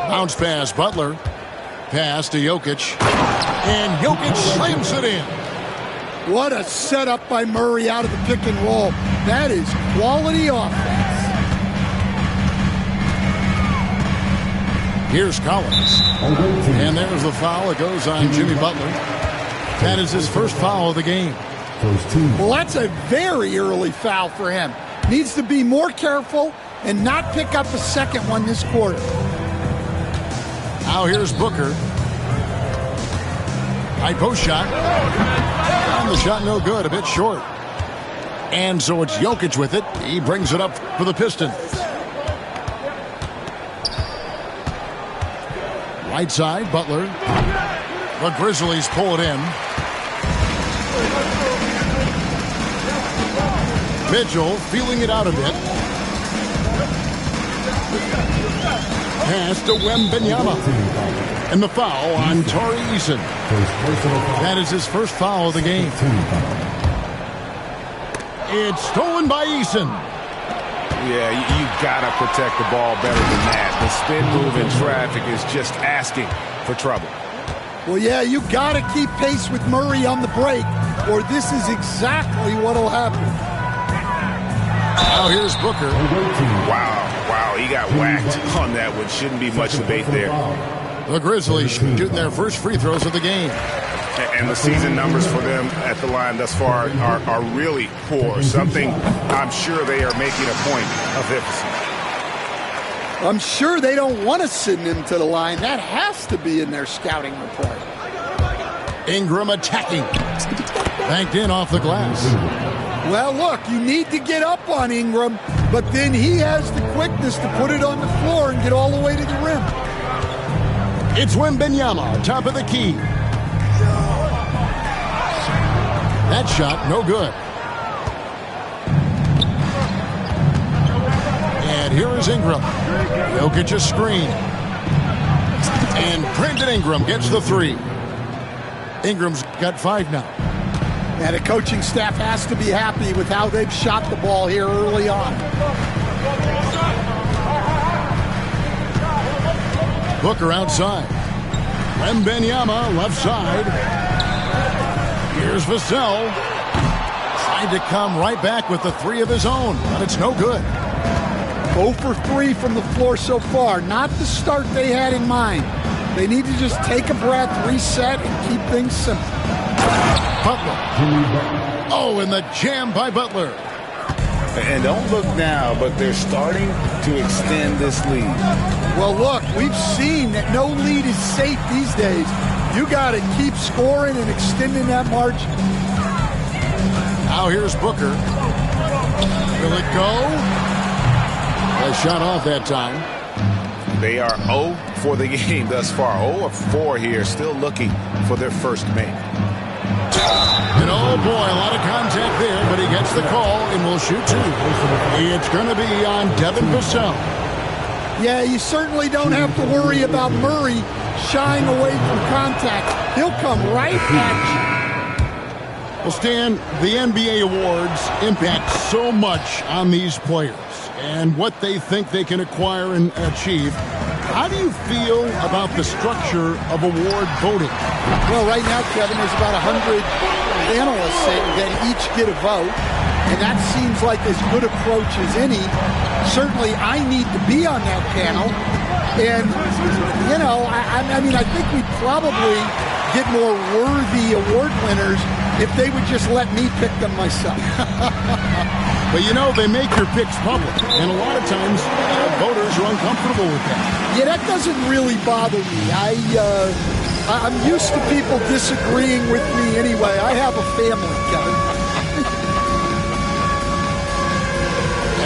Bounce pass, Butler. Pass to Jokic. And Jokic slams it in. What a setup by Murray out of the pick and roll. That is quality offense. Here's Collins. And there's the foul. It goes on Jimmy Butler. That is his first foul of the game. Well, that's a very early foul for him. Needs to be more careful and not pick up a second one this quarter. Now here's Booker. High post shot. And the shot no good, a bit short. And so it's Jokic with it. He brings it up for the Pistons. Right side, Butler. The Grizzlies pull it in. Mitchell feeling it out a bit. Pass to Wembanyama. And the foul on Tari Eason. That is his first foul of the game. It's stolen by Eason. Yeah, you gotta protect the ball better than that. The spin move in traffic is just asking for trouble. Well, yeah, you gotta keep pace with Murray on the break, or this is exactly what'll happen. Now here's Booker. Wow, he got whacked on that one. Shouldn't be much debate there. The Grizzlies shooting their first free throws of the game. And the season numbers for them at the line thus far are really poor. Something I'm sure they are making a point of emphasis. I'm sure they don't want to send him to the line. That has to be in their scouting report. Ingram attacking. Banked in off the glass. Well, look, you need to get up on Ingram, but then he has the quickness to put it on the floor and get all the way to the rim. It's Wembanyama, top of the key. That shot, no good. And here is Ingram. Jokic a screen. And Brandon Ingram gets the three. Ingram's got 5 now. And the coaching staff has to be happy with how they've shot the ball here early on. Booker outside. Wembanyama left side. Here's Vassell. Trying to come right back with the 3 of his own, but it's no good. 0 for 3 from the floor so far. Not the start they had in mind. They need to just take a breath, reset, and keep things simple. Butler. Oh, and the jam by Butler. And don't look now, but they're starting to extend this lead. Well, look, we've seen that no lead is safe these days. You got to keep scoring and extending that margin. Now here's Booker. Will it go? A shot off that time. They are 0 for the game thus far. 0 of 4 here, still looking for their first make. And oh boy, a lot of contact there, but he gets the call and will shoot 2. It's going to be on Devin Vassell. Yeah, you certainly don't have to worry about Murray shying away from contact. He'll come right at you. Well, Stan, the NBA awards impact so much on these players and what they think they can acquire and achieve. How do you feel about the structure of award voting? Well, right now, Kevin, there's about 100 analysts that each get a vote, and that seems like as good approach as any. Certainly, I need to be on that panel, and, you know, I mean, I think we'd probably get more worthy award winners if they would just let me pick them myself. But, you know, they make your picks public, and a lot of times voters are uncomfortable with that. Yeah, that doesn't really bother me. I'm used to people disagreeing with me anyway. I have a family, Kevin.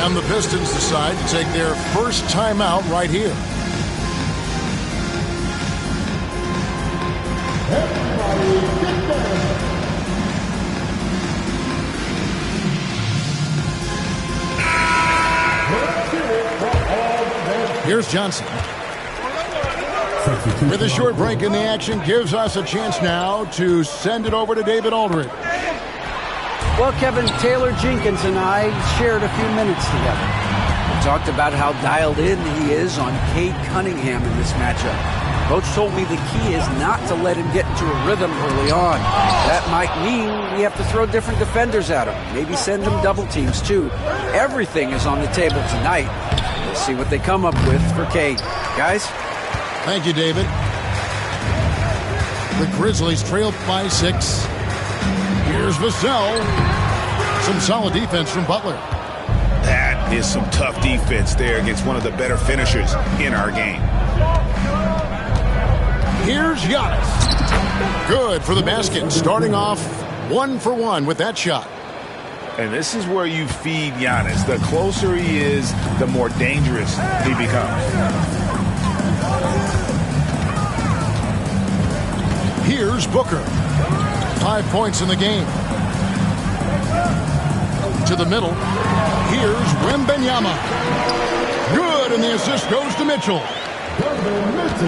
And the Pistons decide to take their first timeout right here. Here's Johnson. With a short break in the action, gives us a chance now to send it over to David Aldridge. Well, Kevin, Taylor Jenkins and I shared a few minutes together. talked about how dialed in he is on Cade Cunningham in this matchup. Coach told me the key is not to let him get into a rhythm early on. That might mean we have to throw different defenders at him. Maybe send him double teams too. Everything is on the table tonight. We'll see what they come up with for Cade. Guys? Thank you, David. The Grizzlies trail by 6. Here's Vassell. Some solid defense from Butler. That is some tough defense there against one of the better finishers in our game. Here's Giannis. Good for the basket. Starting off 1 for 1 with that shot. And this is where you feed Giannis. The closer he is, the more dangerous he becomes. Here's Booker. 5 points in the game. To the middle. Here's Wembanyama. Good, and the assist goes to Mitchell.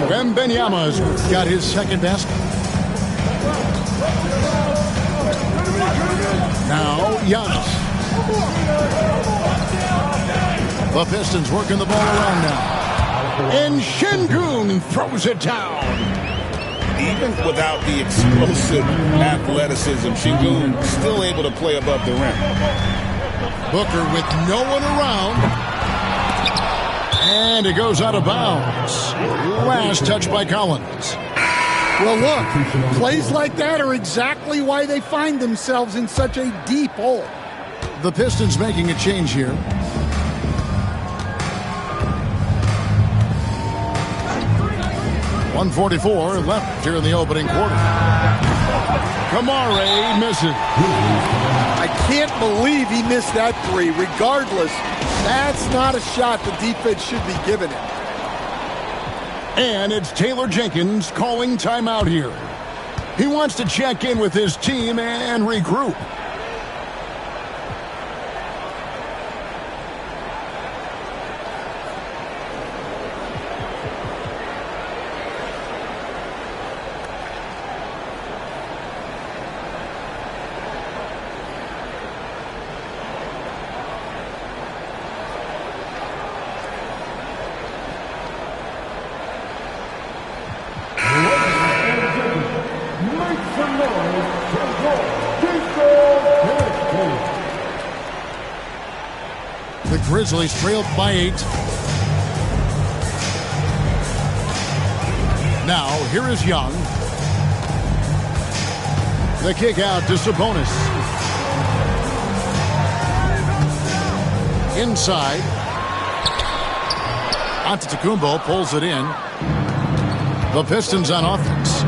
Wembanyama's got his second basket. Now Giannis. The Pistons working the ball around now. And Şengün throws it down. Even without the explosive athleticism, Şengün still able to play above the rim. Booker with no one around. And it goes out of bounds. Last touch by Collins. Well, look, plays like that are exactly why they find themselves in such a deep hole. The Pistons making a change here. .144 left here in the opening quarter. Kamare misses. I can't believe he missed that three. Regardless, that's not a shot the defense should be giving him. And it's Taylor Jenkins calling timeout here. He wants to check in with his team and regroup. The Grizzlies trailed by 8. Now, here is Young. The kick out to Sabonis. Inside. Antetokounmpo pulls it in. The Pistons on offense.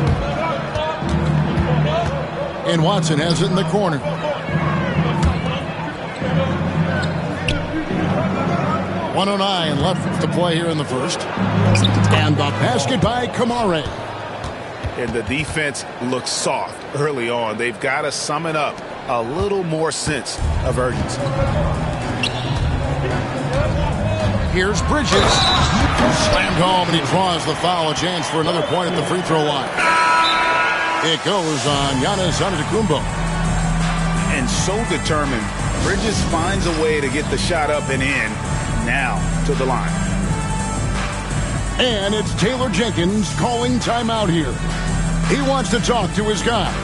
And Watson has it in the corner. .109 left to play here in the first. And the basket by Kamare. And the defense looks soft early on. They've got to summon up a little more sense of urgency. Here's Bridges. Slammed home, and he draws the foul. A chance for another point at the free throw line. It goes on Giannis Antetokounmpo. And so determined, Bridges finds a way to get the shot up and in. Now to the line. And it's Taylor Jenkins calling timeout here. He wants to talk to his guys.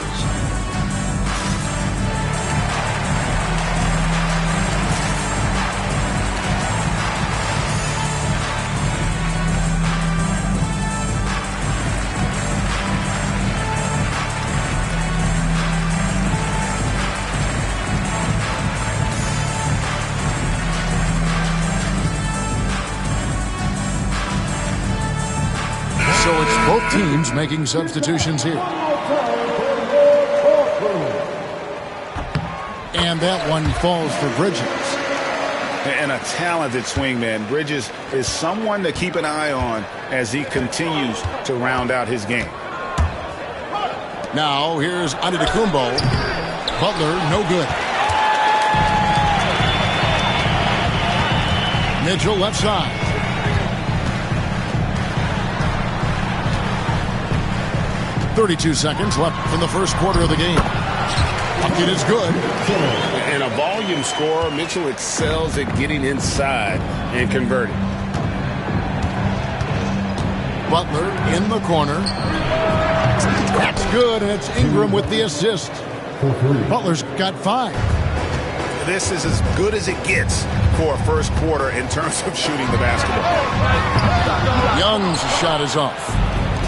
So it's both teams making substitutions here. And that one falls for Bridges. And a talented swingman. Bridges is someone to keep an eye on as he continues to round out his game. Now here's Antetokounmpo. Butler, no good. Mitchell left side. 32 seconds left in the first quarter of the game. Bucket is good. And a volume scorer, Mitchell excels at getting inside and converting. Butler in the corner. That's good, and it's Ingram with the assist. Butler's got 5. This is as good as it gets for a first quarter in terms of shooting the basketball. Young's shot is off.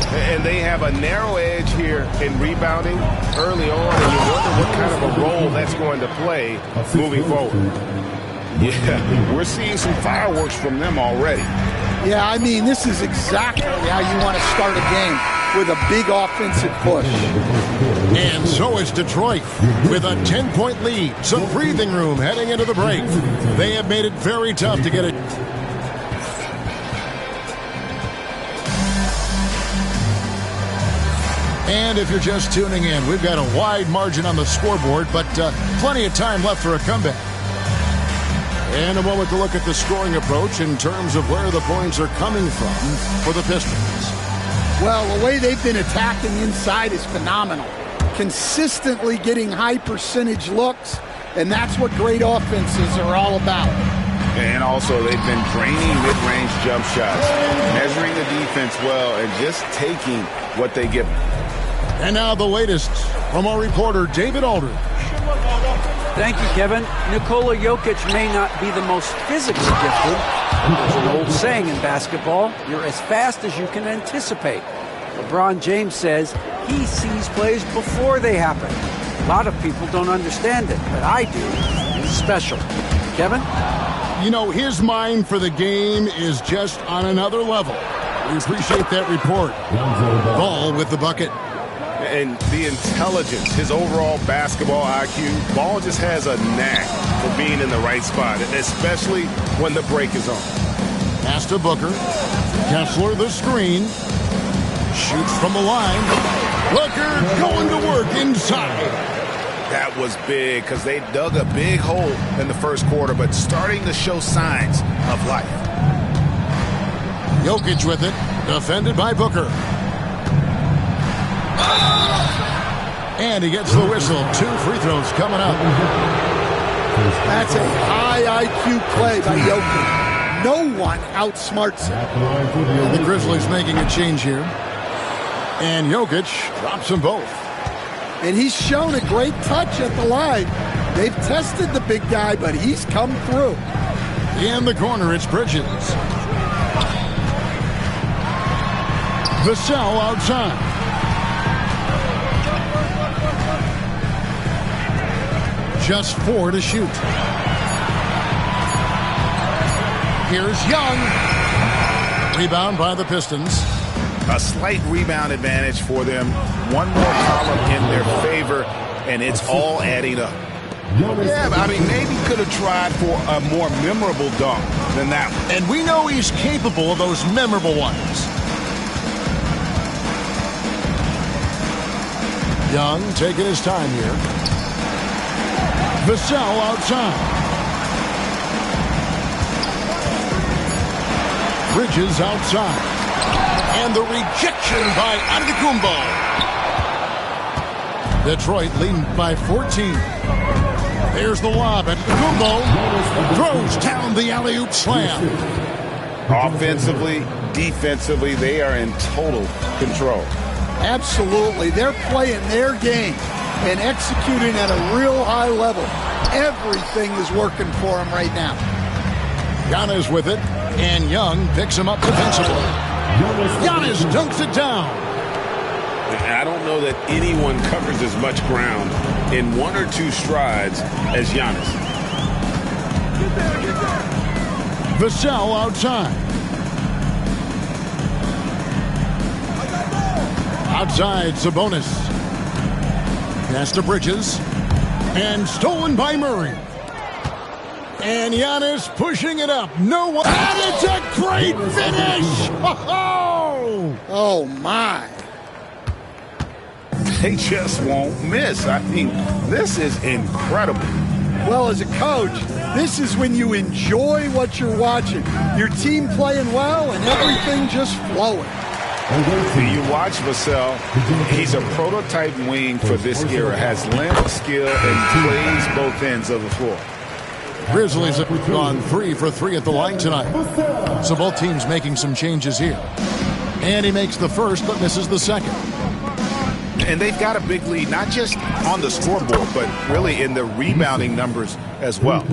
And they have a narrow edge here in rebounding early on, and you wonder what kind of a role that's going to play moving forward. Yeah, we're seeing some fireworks from them already. Yeah, I mean, this is exactly how you want to start a game, with a big offensive push. And so is Detroit with a 10-point lead. Some breathing room heading into the break. They have made it very tough to get it. And if you're just tuning in, we've got a wide margin on the scoreboard, but plenty of time left for a comeback. And a moment to look at the scoring approach in terms of where the points are coming from for the Pistons. Well, the way they've been attacking inside is phenomenal. Consistently getting high percentage looks, and that's what great offenses are all about. And also, they've been draining mid-range jump shots, measuring the defense well, and just taking what they give them. And now the latest from our reporter, David Aldridge. Thank you, Kevin. Nikola Jokic may not be the most physically gifted, but there's an old saying in basketball, you're as fast as you can anticipate. LeBron James says he sees plays before they happen. A lot of people don't understand it, but I do. It's special. Kevin? You know, his mind for the game is just on another level. We appreciate that report. Ball with the bucket. And the intelligence, his overall basketball IQ, Ball just has a knack for being in the right spot, especially when the break is on. Pass to Booker. Kessler the screen. Shoots from the line. Booker going to work inside. That was big because they dug a big hole in the first quarter, but starting to show signs of life. Jokic with it. Defended by Booker. And he gets the whistle. 2 free throws coming up. That's a high IQ play by Jokic. No one outsmarts him. And the Grizzlies making a change here. And Jokic drops them both. And he's shown a great touch at the line. They've tested the big guy, but he's come through. In the corner, it's Bridges. Vassell outside. Just 4 to shoot. Here's Young. Rebound by the Pistons. A slight rebound advantage for them. One more column in their favor, and it's all adding up. Yeah, I mean, maybe could have tried for a more memorable dunk than that one. And we know he's capable of those memorable ones. Young taking his time here. Vassell outside. Bridges outside. And the rejection by Antetokounmpo. Detroit leading by 14. There's the lob. Antetokounmpo throws down the alley-oop slam. Offensively, defensively, they are in total control. Absolutely. They're playing their game and executing at a real high level. Everything is working for them right now. Giannis with it, and Young picks him up defensively. Giannis dunks it down. I don't know that anyone covers as much ground in 1 or 2 strides as Giannis. Vassell outside. Outside, Sabonis. Pass to Bridges. And stolen by Murray. And Giannis pushing it up. No one. And it's a great finish. Oh, my. They just won't miss. I mean, this is incredible. Well, as a coach, this is when you enjoy what you're watching. Your team playing well and everything just flowing. You watch Vassell. He's a prototype wing for this era. Has length, skill, and plays both ends of the floor. Grizzlies have gone 3 for 3 at the line tonight. So both teams making some changes here. And he makes the first but misses the second. And they've got a big lead, not just on the scoreboard, but really in the rebounding numbers as well.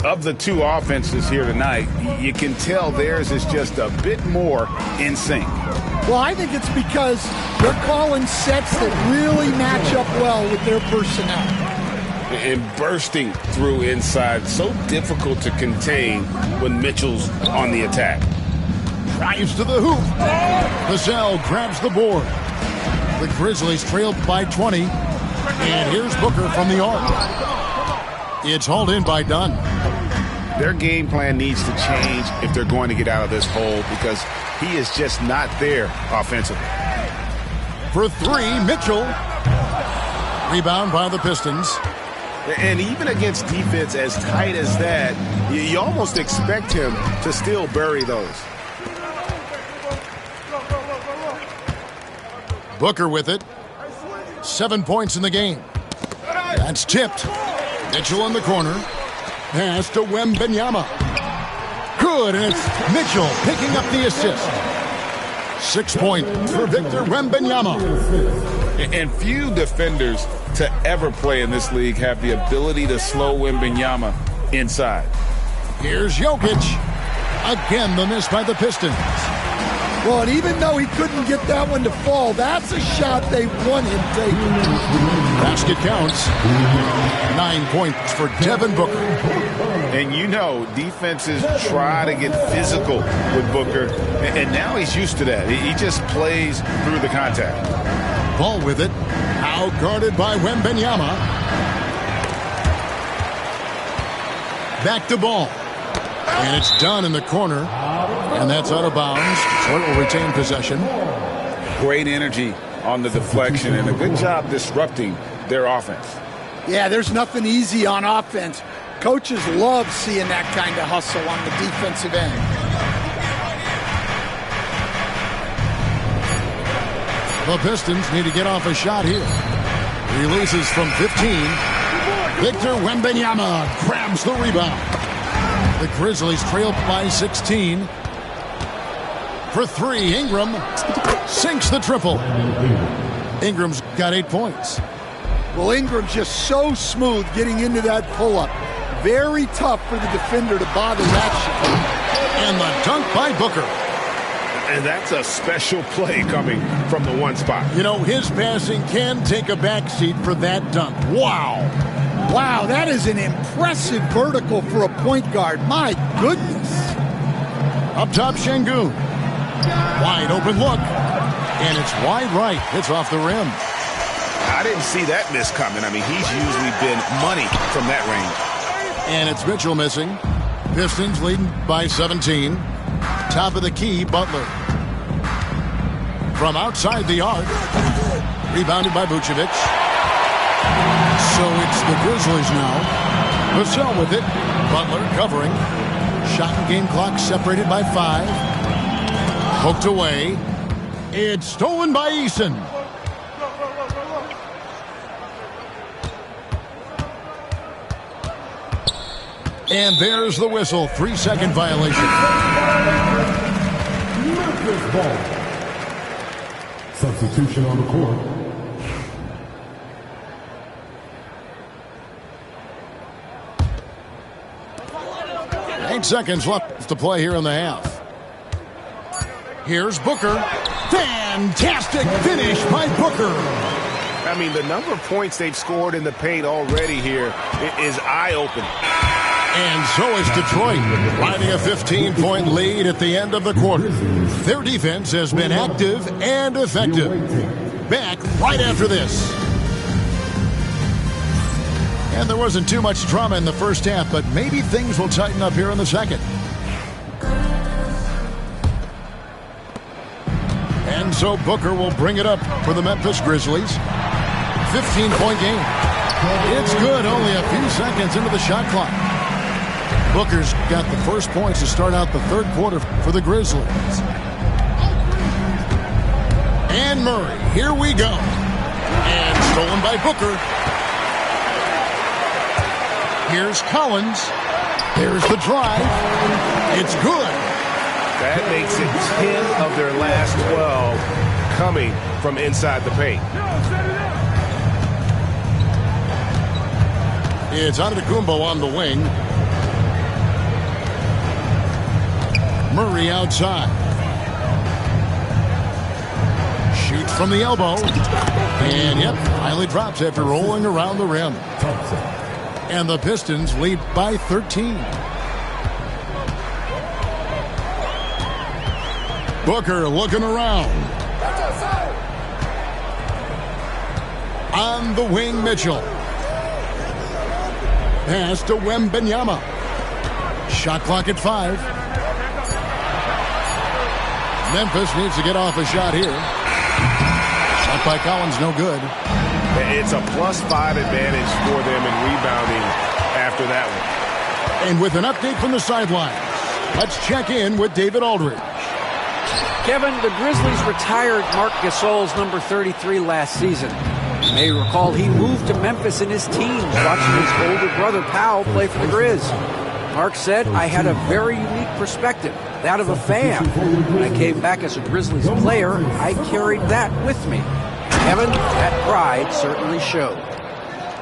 Of the two offenses here tonight, you can tell theirs is just a bit more in sync. Well, I think it's because they're calling sets that really match up well with their personnel. And bursting through inside, so difficult to contain when Mitchell's on the attack. Drives to the hoop. Vassell grabs the board. The Grizzlies trail by 20. And here's Booker from the arc. It's hauled in by Dunn. Their game plan needs to change if they're going to get out of this hole because he is just not there offensively. For 3, Mitchell. Rebound by the Pistons. And even against defense as tight as that, you almost expect him to still bury those. Booker with it. 7 points in the game. That's tipped. Mitchell in the corner. Pass to Wembanyama. Good, and it's Mitchell picking up the assist. 6 points for Victor Wembanyama. And few defenders to ever play in this league have the ability to slow Wembanyama inside. Here's Jokic. Again, the miss by the Pistons. Well, and even though he couldn't get that one to fall, that's a shot they want him taking. Basket counts. 9 points for Devin Booker. And you know, defenses try to get physical with Booker, and now he's used to that. He just plays through the contact. Ball with it. Out guarded by Wembanyama. Back to Ball. And it's done in the corner. And that's out of bounds. Detroit will retain possession. Great energy on the deflection and a good job disrupting their offense. Yeah, there's nothing easy on offense. Coaches love seeing that kind of hustle on the defensive end. The Pistons need to get off a shot here. Releases from 15. Victor Wembanyama grabs the rebound. The Grizzlies trail by 16. For 3, Ingram sinks the triple. Ingram's got 8 points. Well, Ingram's just so smooth getting into that pull-up. Very tough for the defender to bother that shot. And the dunk by Booker. And that's a special play coming from the one spot. You know, his passing can take a backseat for that dunk. Wow. Wow, that is an impressive vertical for a point guard. My goodness. Up top, Şengün. Wide open look. And it's wide right. It's off the rim. I didn't see that miss coming. I mean, he's usually been money from that range. And it's Mitchell missing. Pistons leading by 17. Top of the key, Butler. From outside the arc. Rebounded by Vucevic. So it's the Grizzlies now. Vassell with it. Butler covering. Shot and game clock separated by 5. Poked away. It's stolen by Eason. And there's the whistle. 3-second violation. Memphis ball. Substitution on the court. Eight seconds left to play here in the half. Here's Booker. Fantastic finish by Booker. I mean, the number of points they've scored in the paint already here is eye-opening. And so is Detroit, riding a 15-point lead at the end of the quarter. Their defense has been active and effective. Back right after this. And there wasn't too much drama in the first half, but maybe things will tighten up here in the second. And so Booker will bring it up for the Memphis Grizzlies. 15-point game. It's good, only a few seconds into the shot clock. Booker's got the first points to start out the third quarter for the Grizzlies. and Murray. Here we go. And stolen by Booker. Here's Collins. Here's the drive. It's good. That makes it 10 of their last 12 coming from inside the paint. It's Antetokounmpo on the wing. Murray outside. Shoots from the elbow. And, yep, finally drops after rolling around the rim. And the Pistons lead by 13. Booker looking around. On the wing, Mitchell. Pass to Wembanyama. Shot clock at 5. Memphis needs to get off a shot here. Shot by Collins, no good. It's a +5 advantage for them in rebounding after that one. And with an update from the sidelines, let's check in with David Aldridge. Kevin, the Grizzlies retired Marc Gasol's number 33 last season. You may recall he moved to Memphis in his teens, watching his older brother Powell play for the Grizz. Mark said, "I had a very unique perspective, that of a fan. When I came back as a Grizzlies player, I carried that with me." Kevin, that pride certainly showed.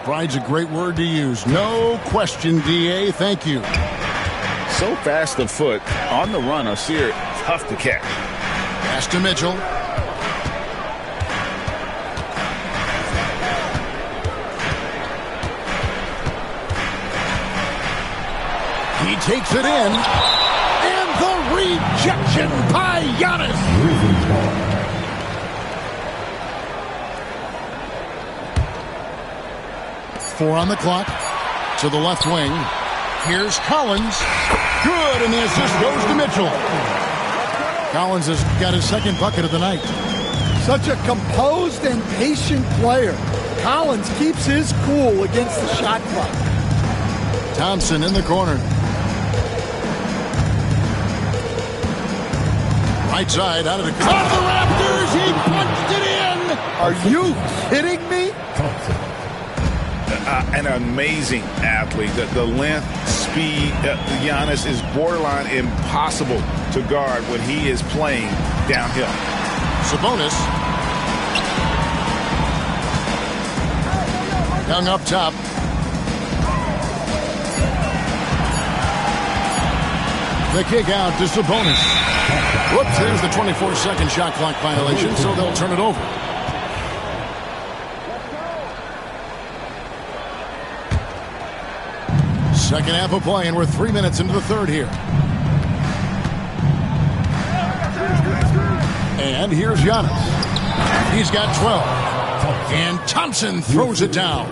Pride's a great word to use. No question, D.A. Thank you. So fast of foot, on the run, Sear, tough to catch. Pass to Mitchell. He takes it in. And the rejection by Giannis. 4 on the clock. To the left wing. Here's Collins. Good, and the assist goes to Mitchell. Collins has got his second bucket of the night. Such a composed and patient player. Collins keeps his cool against the shot clock. Thompson in the corner. Right side, out of the Raptors. He punched it in. Are you kidding me? An amazing athlete. The length, speed, Giannis is borderline impossible to guard when he is playing downhill. Sabonis. Young up top. The kick out to Sabonis. Whoops, there's the 24-second shot clock violation, so they'll turn it over. Second half of play, and we're 3 minutes into the third here. And here's Giannis. He's got 12. And Thompson throws it down.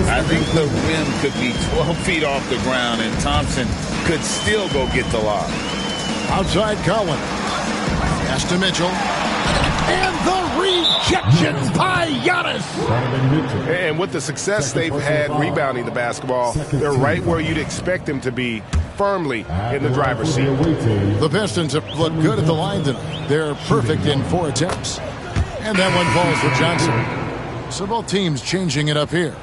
I think the rim could be 12 feet off the ground, and Thompson could still go get the lob. Outside Collins. Pass to Mitchell. And the rejection by Giannis. And with the success they've had rebounding the basketball, they're right where you'd expect them to be, firmly in the driver's seat. The Pistons have looked good at the line tonight. They're perfect in 4 attempts. And that one falls for Johnson. So both teams changing it up here.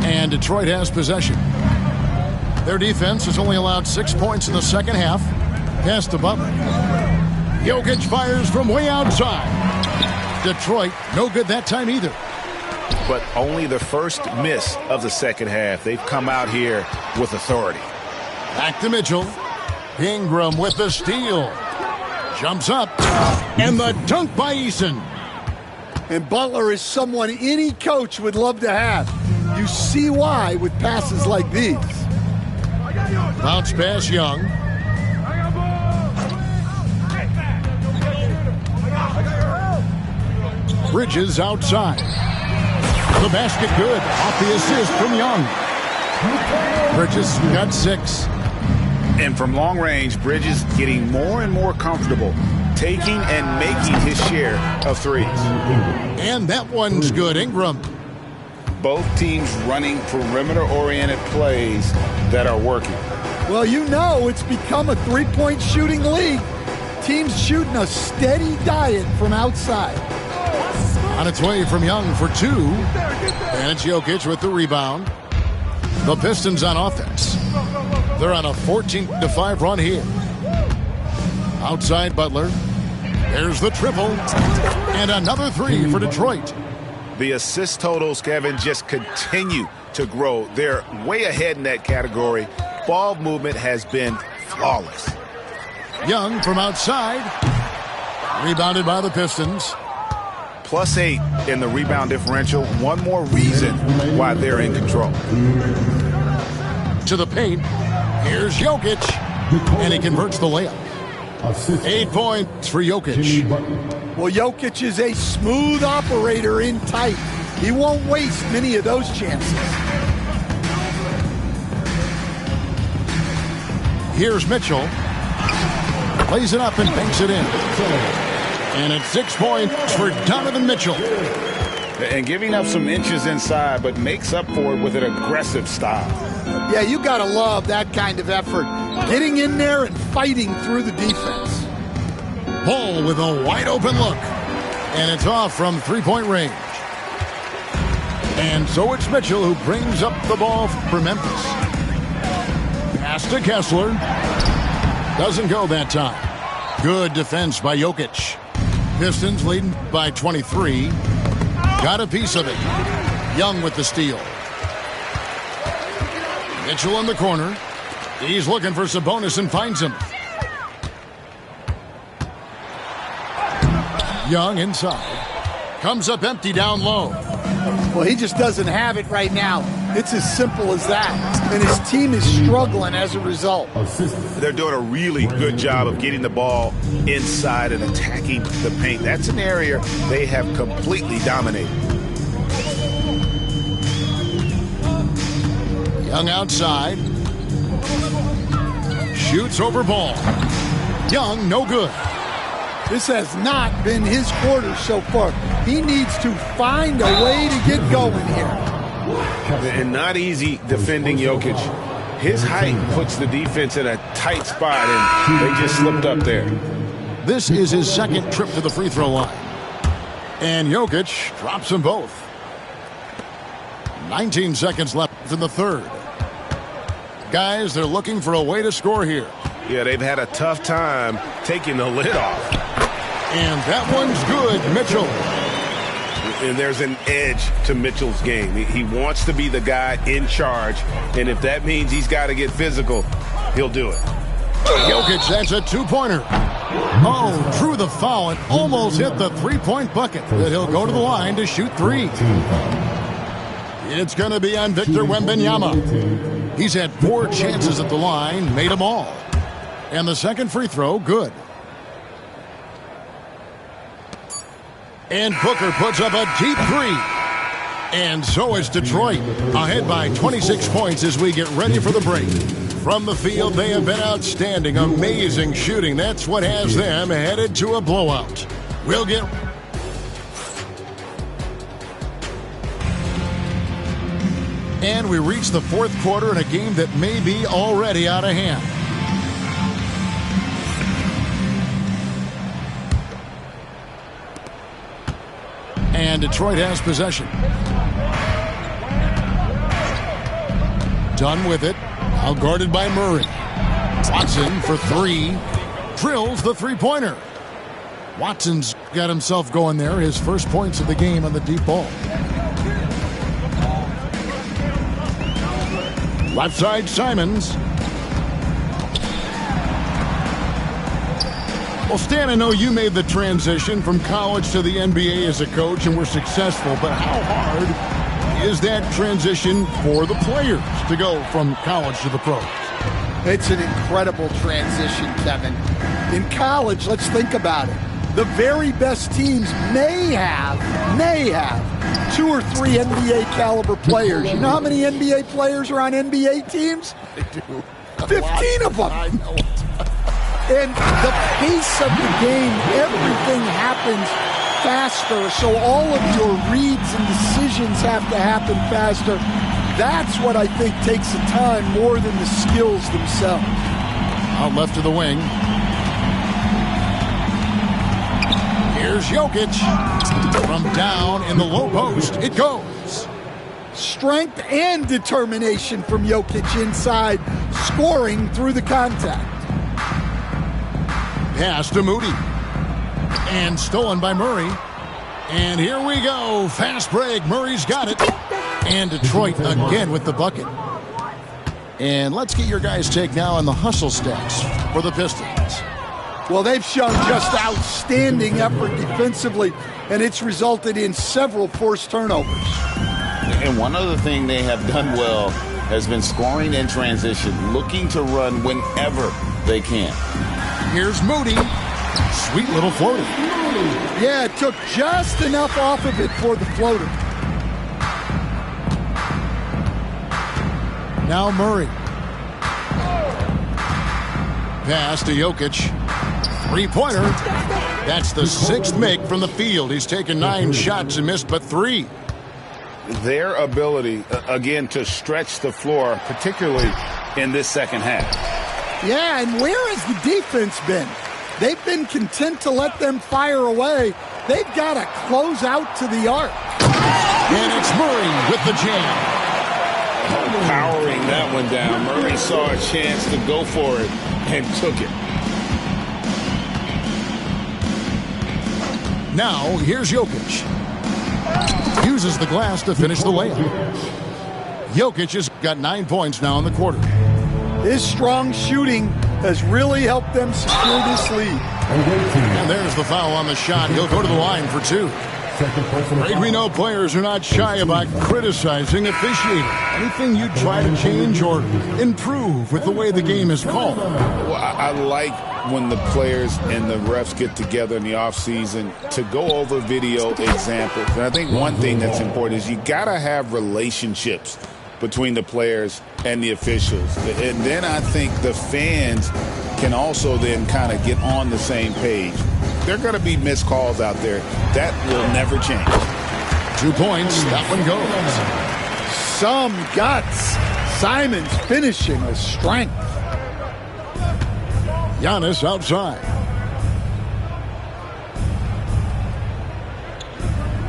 And Detroit has possession. Their defense has only allowed 6 points in the second half. Pass to Butler. Jokic fires from way outside. Detroit, no good that time either. But only the first miss of the second half. They've come out here with authority. Back to Mitchell. Ingram with the steal. Jumps up. And the dunk by Eason. And Butler is someone any coach would love to have. You see why with passes like these. Bounce pass Young. Bridges outside. The basket good. Off the assist from Young. Bridges got 6. And from long range, Bridges getting more and more comfortable, taking and making his share of threes. And that one's good. Ingram. Both teams running perimeter-oriented plays that are working. Well, you know it's become a three-point shooting league. Team's shooting a steady diet from outside. On its way from Young for two. And it's Jokic with the rebound. The Pistons on offense. They're on a 14-5 run here. Outside Butler. There's the triple. And another three for Detroit. The assist totals, Kevin, just continue to grow. They're way ahead in that category. Ball movement has been flawless. Young from outside. Rebounded by the Pistons. +8 in the rebound differential. One more reason why they're in control. To the paint. Here's Jokic. And he converts the layup. 8 points for Jokic. Well, Jokic is a smooth operator in tight. He won't waste many of those chances. Here's Mitchell. Plays it up and banks it in. And it's 6 points for Donovan Mitchell. And giving up some inches inside, but makes up for it with an aggressive style. Yeah, you got to love that kind of effort. Getting in there and fighting through the defense. Paul with a wide open look. And it's off from three-point range. And so it's Mitchell who brings up the ball for Memphis. Pass to Kessler. Doesn't go that time. Good defense by Jokic. Pistons leading by 23. Got a piece of it. Young with the steal. Mitchell in the corner. He's looking for Sabonis and finds him. Young inside. Comes up empty down low. Well, he just doesn't have it right now. It's as simple as that. And his team is struggling as a result. They're doing a really good job of getting the ball inside and attacking the paint. That's an area they have completely dominated. Young outside. Shoots over ball. Young, no good. This has not been his quarter so far. He needs to find a way to get going here. And not easy defending Jokic. His height puts the defense in a tight spot, and they just slipped up there. This is his second trip to the free throw line. And Jokic drops them both. 19 seconds left in the third. Guys, they're looking for a way to score here. Yeah, they've had a tough time taking the lid off. And that one's good, Mitchell. And there's an edge to Mitchell's game. He wants to be the guy in charge, and if that means he's got to get physical, he'll do it. Jokic, that's a two-pointer. Oh, drew the foul and almost hit the three-point bucket. But he'll go to the line to shoot three. It's going to be on Victor Wembanyama. He's had 4 chances at the line, made them all. And the second free throw, good. And Booker puts up a deep three. And so is Detroit, ahead by 26 points as we get ready for the break. From the field, they have been outstanding, amazing shooting. That's what has them headed to a blowout. We'll get... And we reach the fourth quarter in a game that may be already out of hand. And Detroit has possession. Done with it. Now guarded by Murray. Watson for 3. Drills the three-pointer. Watson's got himself going there. His first points of the game on the deep ball. Left side, Simons. Well, Stan, I know you made the transition from college to the NBA as a coach and were successful, but how hard is that transition for the players to go from college to the pros? It's an incredible transition, Kevin. In college, let's think about it. The very best teams may have 2 or 3 NBA caliber players. You know how many NBA players are on NBA teams? They do. 15 of them. I know. And the pace of the game, everything happens faster, so all of your reads and decisions have to happen faster. That's what I think takes the time more than the skills themselves. Out left to the wing. Here's Jokic. From down in the low post, it goes. Strength and determination from Jokic inside, scoring through the contact. Pass to Moody. And stolen by Murray. And here we go. Fast break. Murray's got it. And Detroit again with the bucket. And let's get your guys' take now on the hustle stats for the Pistons. Well, they've shown just outstanding effort defensively, and it's resulted in several forced turnovers. And one other thing they have done well has been scoring in transition, looking to run whenever they can. Here's Moody. Sweet little floater. Yeah, it took just enough off of it for the floater. Now Murray. Pass to Jokic. Three-pointer. That's the sixth make from the field. He's taken 9 shots and missed but 3. Their ability, again, to stretch the floor, particularly in this second half. Yeah, and where has the defense been? They've been content to let them fire away. They've got to close out to the arc. And it's Murray with the jam. Powering that one down. Murray saw a chance to go for it and took it. Now, here's Jokic. Uses the glass to finish the layup. Jokic has got 9 points now in the quarter. His strong shooting has really helped them secure this lead. And there's the foul on the shot. He'll go to the line for 2. Greg, we know players are not shy about criticizing officiating. Anything you try to change or improve with the way the game is called? Well, I like when the players and the refs get together in the offseason to go over video examples. And I think one thing that's important is you got to have relationships between the players and the officials. And then I think the fans can also then kind of get on the same page. There are going to be missed calls out there. That will never change. 2 points. That one goes. Some guts. Simon's finishing with strength. Giannis outside.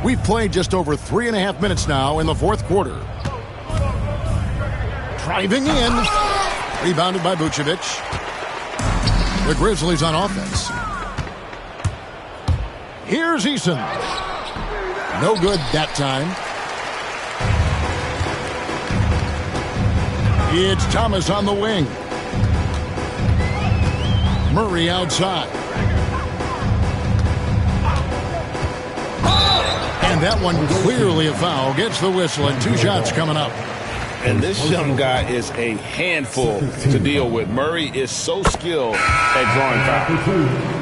We've played just over 3.5 minutes now in the fourth quarter. Driving in. Rebounded by Vucevic. The Grizzlies on offense. Here's Eason. No good that time. It's Thomas on the wing. Murray outside. And that one clearly a foul. Gets the whistle and 2 shots coming up. And this young guy is a handful to deal with. Murray is so skilled at drawing fouls.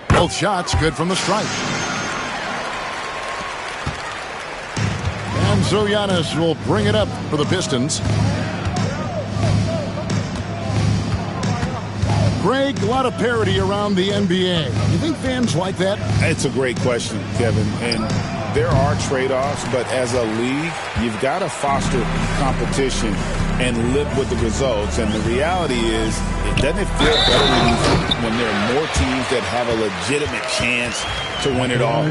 Both shots good from the stripe. And so Giannis will bring it up for the Pistons. Greg, a lot of parity around the NBA. You think fans like that? It's a great question, Kevin. And there are trade-offs, but as a league, you've got to foster competition and live with the results. And the reality is, doesn't it feel better when there are more teams that have a legitimate chance to win it all?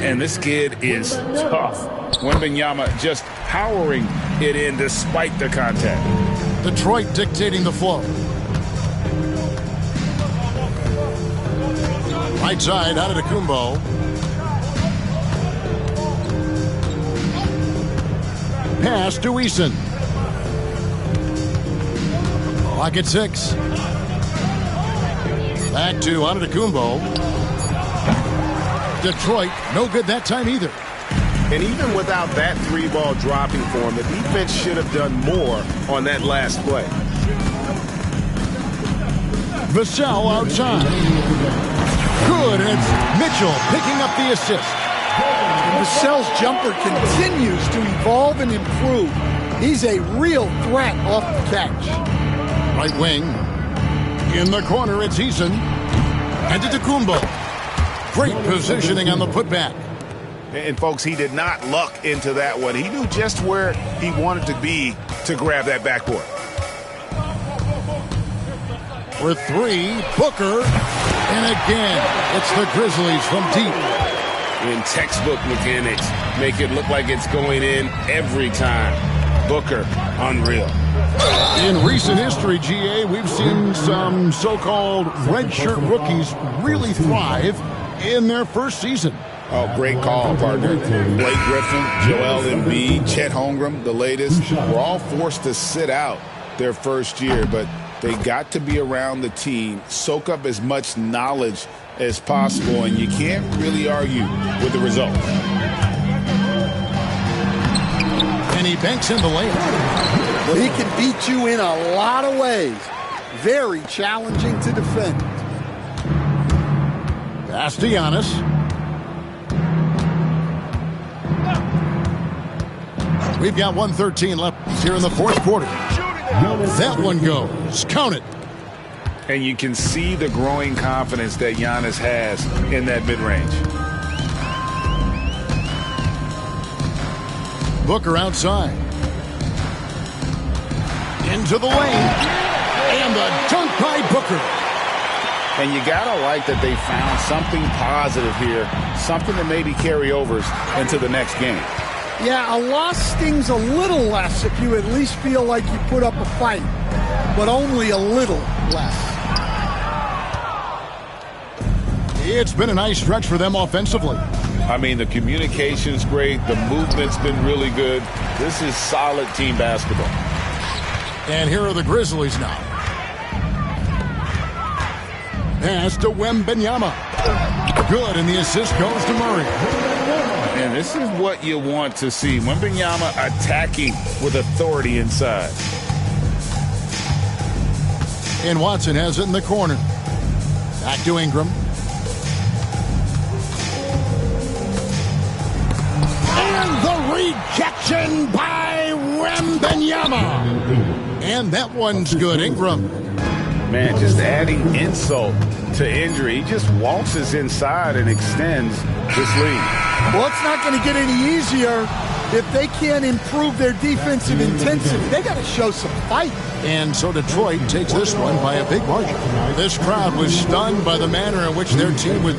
And this kid is tough. Wembanyama just powering it in despite the contact. Detroit dictating the flow. Right side, Antetokounmpo. Pass to Eason. Clock at 6. Back to Antetokounmpo. Detroit, no good that time either. And even without that 3-ball dropping for him, the defense should have done more on that last play. Vassell outside. Good, and it's Mitchell picking up the assist. Vassell's jumper continues to evolve and improve. He's a real threat off the catch. Right wing. In the corner, it's Eason. Antetokounmpo. Great positioning on the putback. And, folks, he did not luck into that one. He knew just where he wanted to be to grab that backboard. for three. Booker. And again, it's the Grizzlies from deep. In textbook mechanics, make it look like it's going in every time. Booker, unreal. In recent history, GA, we've seen some so-called redshirt rookies really thrive in their first season. Oh, great call, partner. Blake Griffin, Joel Embiid, Chet Holmgren, the latest, were all forced to sit out their first year, but they got to be around the team, soak up as much knowledge as possible, and you can't really argue with the result. And he banks in the layup. Well, he can beat you in a lot of ways. Very challenging to defend. Pass to Giannis. We've got 1:13 left here in the fourth quarter. That one goes. Count it. And you can see the growing confidence that Giannis has in that mid-range. Booker outside. Into the lane. And the dunk by Booker. And you got to like that they found something positive here, something that maybe carry overs into the next game. Yeah, a loss stings a little less if you at least feel like you put up a fight, but only a little less. It's been a nice stretch for them offensively. I mean, the communication's great. The movement's been really good. This is solid team basketball. And here are the Grizzlies now. Pass to Wembanyama. Good, and the assist goes to Murray. And this is what you want to see. Wembanyama attacking with authority inside. And Watson has it in the corner. Back to Ingram. And the rejection by Wembanyama. And that one's good. Ingram. Man, just adding insult to injury. He just waltzes inside and extends this lead. Well, it's not going to get any easier if they can't improve their defensive intensity. They got to show some fight. And so Detroit takes this one by a big margin. This crowd was stunned by the manner in which their team would